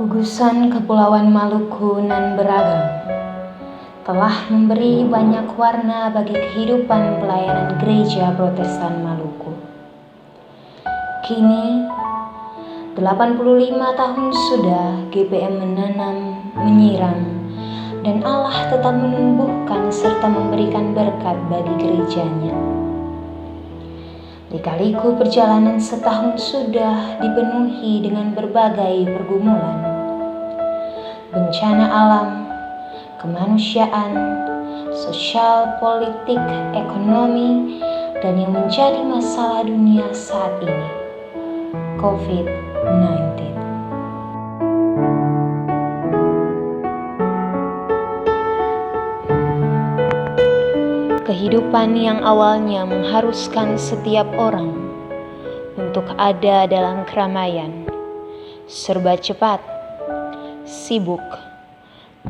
Gugusan Kepulauan Maluku nan beragam telah memberi banyak warna bagi kehidupan pelayanan Gereja Protestan Maluku. Kini, 85 tahun sudah GPM menanam, menyiram, dan Allah tetap menumbuhkan serta memberikan berkat bagi gerejanya. Lika-liku perjalanan setahun sudah dipenuhi dengan berbagai pergumulan, bencana alam, kemanusiaan, sosial, politik, ekonomi, dan yang menjadi masalah dunia saat ini, COVID-19. Kehidupan yang awalnya mengharuskan setiap orang untuk ada dalam keramaian, serba cepat, sibuk,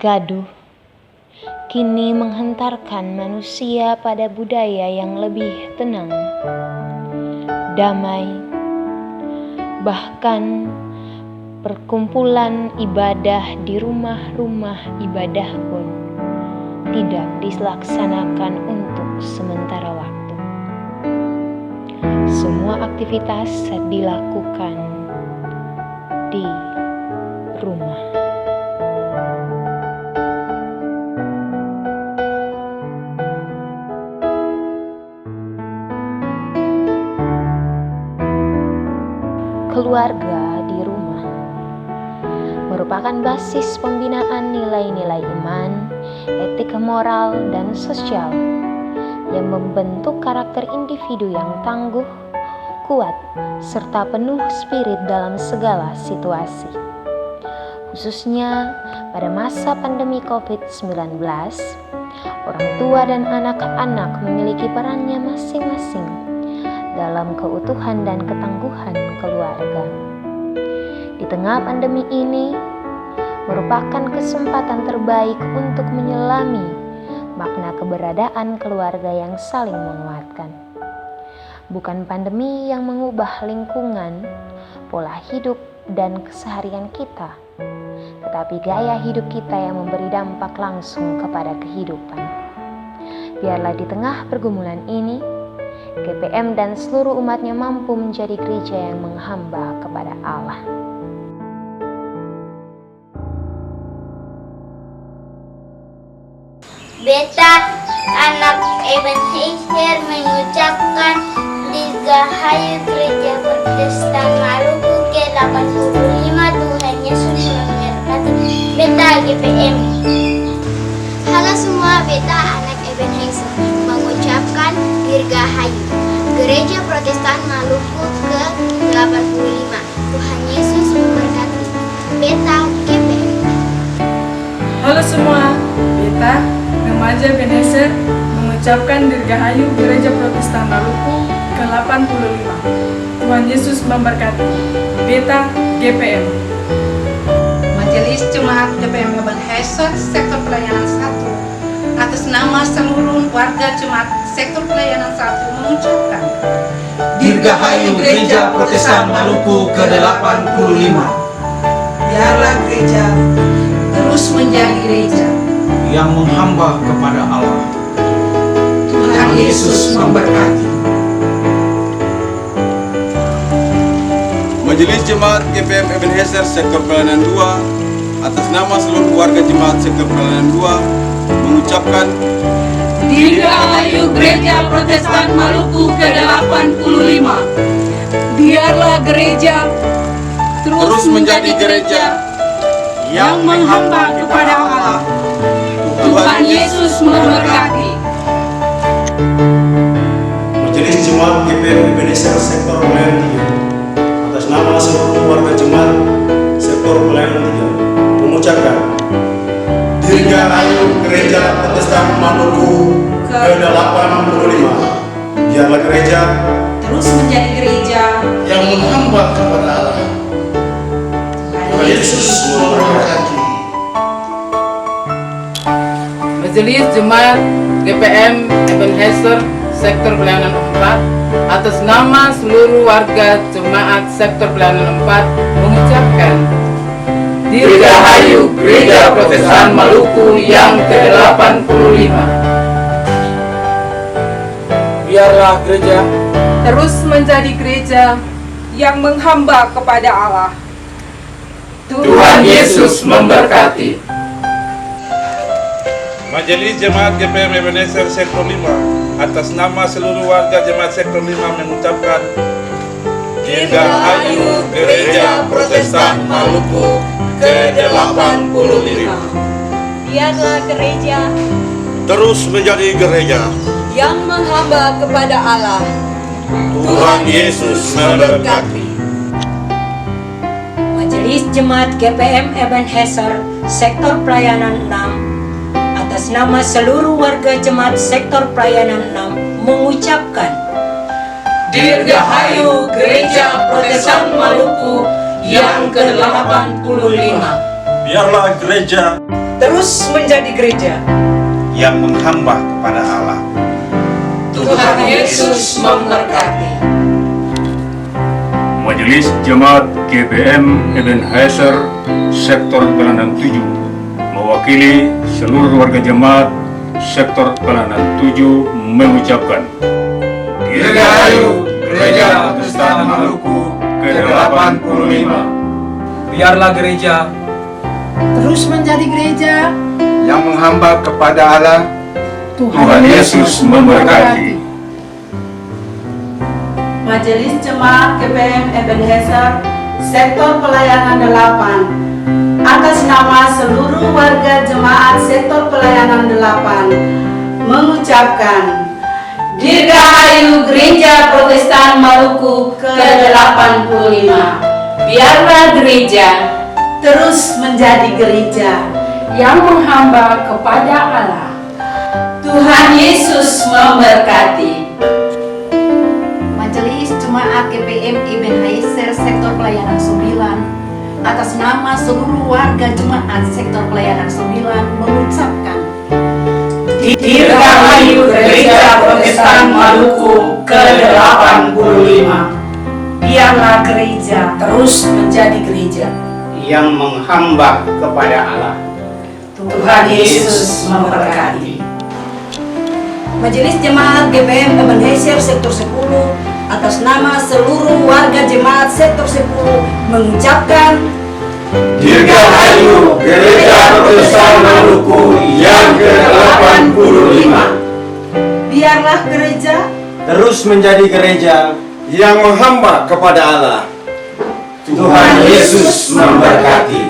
gaduh, kini menghantarkan manusia pada budaya yang lebih tenang, damai, bahkan perkumpulan ibadah di rumah-rumah ibadah pun tidak dilaksanakan untuk sementara waktu. Semua aktivitas dilakukan di rumah. Keluarga di rumah merupakan basis pembinaan nilai-nilai iman, etika moral, dan sosial yang membentuk karakter individu yang tangguh, kuat, serta penuh spirit dalam segala situasi. Khususnya pada masa pandemi COVID-19, orang tua dan anak-anak memiliki perannya masing-masing dalam keutuhan dan ketangguhan keluarga. Di tengah pandemi ini merupakan kesempatan terbaik untuk menyelami makna keberadaan keluarga yang saling menguatkan. Bukan pandemi yang mengubah lingkungan, pola hidup, dan keseharian kita, tetapi gaya hidup kita yang memberi dampak langsung kepada kehidupan. Biarlah di tengah pergumulan ini, GPM dan seluruh umatnya mampu menjadi gereja yang menghamba kepada Allah. Beta anak Ebenezer mengucapkan Dirgahayu Gereja Protestan Maluku ke-85. Tuhan Yesus memberkati. Beta GPM. Halo semua, Beta anak Ebenezer mengucapkan Dirgahayu Gereja Protestan Maluku ke-85. Tuhan Yesus memberkati. Beta GPM. Halo semua, Beta Remaja Ebenezer mengucapkan Dirgahayu Gereja Protestan Maluku ke-85. Tuhan Yesus memberkati. Beta GPM. Majelis Jemaat GPM Ebenezer Sektor Pelayanan 1 atas nama seluruh warga Jemaat Sektor Pelayanan 1 mengucapkan Dirgahayu Gereja Protestan Maluku ke-85. biarlah gereja terus menjadi gereja yang menghamba kepada Allah. Tuhan Yesus memberkati. Majelis Jemaat GPM Ebenezer Sektor Pelayanan 2 atas nama seluruh warga Jemaat Sektor Pelayanan 2 mengucapkan Dirgahayu Gereja Protestan Maluku ke-85. Biarlah gereja terus menjadi gereja yang menghamba kepada Allah. Tuhan Yesus memberkati. Majelis Jemaat GPM Ebenezer Sektor Pelayanan 3 atas nama seluruh warga Jemaat Sektor Pelayanan 3 mengucapkan Dirgahayu Gereja Protestan Maluku ke-85. Biarlah gereja Terus menjadi gereja yang menghamba kepada Allah. Tuhan Yesus memberkati. Majelis Jemaat GPM Ebenezer Sektor Pelayanan 4 atas nama seluruh warga Jemaat Sektor Pelayanan 4 mengucapkan Dirgahayu Gereja Protestan Maluku yang ke-85. Biarlah gereja terus menjadi gereja yang menghamba kepada Allah. Tuhan Yesus memberkati. Majelis Jemaat GPM Ebenezer Sektor 5 atas nama seluruh warga Jemaat Sektor 5 mengucapkan Dirgahayu Gereja Protestan Maluku ke-85. Biarlah gereja Terus menjadi gereja. yang menghamba kepada Allah. Tuhan Yesus memberkati. Majelis Jemaat GPM Ebenezer Sektor Pelayanan 6 atas nama seluruh warga Jemaat Sektor Pelayanan 6 mengucapkan Dirgahayu Gereja Protestan Maluku yang ke-85. Biarlah gereja terus menjadi gereja yang menghamba kepada Allah. Tuhan Yesus memberkati. Majelis Jemaat GPM Ebenezer Sektor Pelayanan 7 mewakili seluruh warga jemaat Sektor Pelayanan 7 mengucapkan Dirgahayu Gereja Protestan Maluku ke-85. Biarlah gereja Terus menjadi gereja yang menghamba kepada Allah. Tuhan Yesus memberkati. Majelis Jemaat GPM Ebenezer Sektor Pelayanan 8 atas nama seluruh warga Jemaat Sektor Pelayanan 8 mengucapkan Dirgahayu Gereja Protestan Maluku ke-85. Biarlah gereja terus menjadi gereja yang menghamba kepada Allah. Tuhan Yesus memberkati. Majelis Jemaat GPM Ebenezer Sektor Pelayanan 9 atas nama seluruh warga Jemaat Sektor Pelayanan 9 mengucapkan Dirgahayu Gereja Protestan Maluku ke-85. Biarlah gereja terus menjadi gereja Yang menghamba kepada Allah. Tuhan Yesus memberkati. Majelis Jemaat GPM Ebenezer Sektor 10 atas nama seluruh warga Jemaat Sektor 10 mengucapkan Dirgahayu Gereja Protestan Maluku yang ke-85. Biarlah gereja Terus menjadi gereja yang menghamba kepada Allah. Tuhan Yesus memberkati.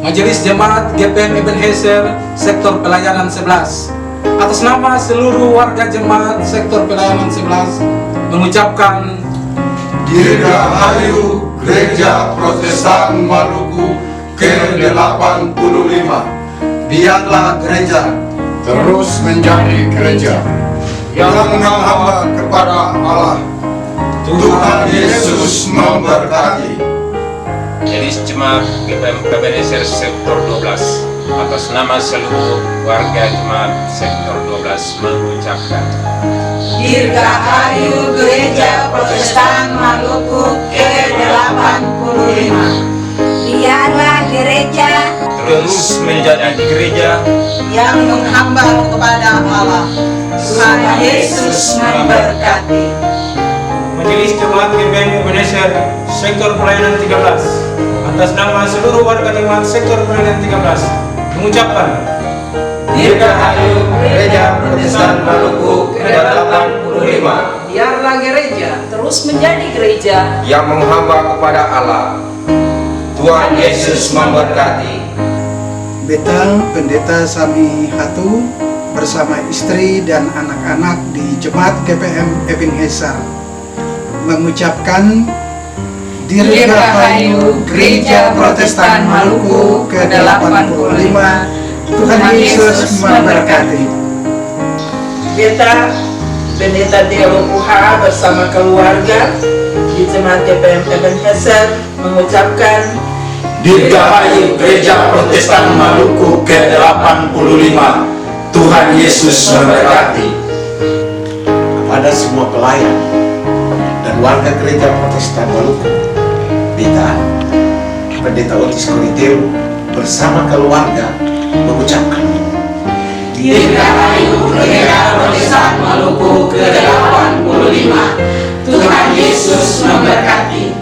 Majelis Jemaat GPM Ebenezer Sektor Pelayanan 11 atas nama seluruh warga Jemaat Sektor Pelayanan 11 mengucapkan Dirgahayu Gereja Protestan Maluku ke-85. Biarlah gereja terus menjadi gereja yang menghamba kepada Allah. Tuhan Yesus memberkati. Majelis Jemaat GPM Ebenezer Sektor 12 atas nama seluruh warga Jemaat Sektor 12 mengucapkan Dirgahayu Gereja Protestan Maluku ke-85. biarlah gereja terus menjadi gereja yang menghamba kepada Allah. Tuhan Yesus memberkati. Majelis Jemaat GPM Ebenezer Sektor Pelayanan 13 atas nama seluruh warga Jemaat Sektor Pelayanan 13 mengucapkan Dirgahayu Gereja Protestan Maluku ke-85. Biarlah gereja terus menjadi gereja Yang menghamba kepada Allah. Tuhan Yesus memberkati. Beta Pendeta Sami Hatu bersama istri dan anak-anak di Jemaat GPM Ebenezer mengucapkan Dirgahayu Gereja Protestan Maluku ke-85. Tuhan Yesus memberkati. Beta Pendeta Deo Puha bersama keluarga di Jemaat GPM Ebenezer mengucapkan Dirgahayu Gereja Protestan Maluku ke-85. Tuhan Yesus memberkati. Kepada semua pelayan dan warga gereja Protestan Maluku, Beta Pendeta Otis Koriteu bersama keluarga mengucapkan Dirgahayu Gereja Protestan Maluku ke-85. Tuhan Yesus memberkati.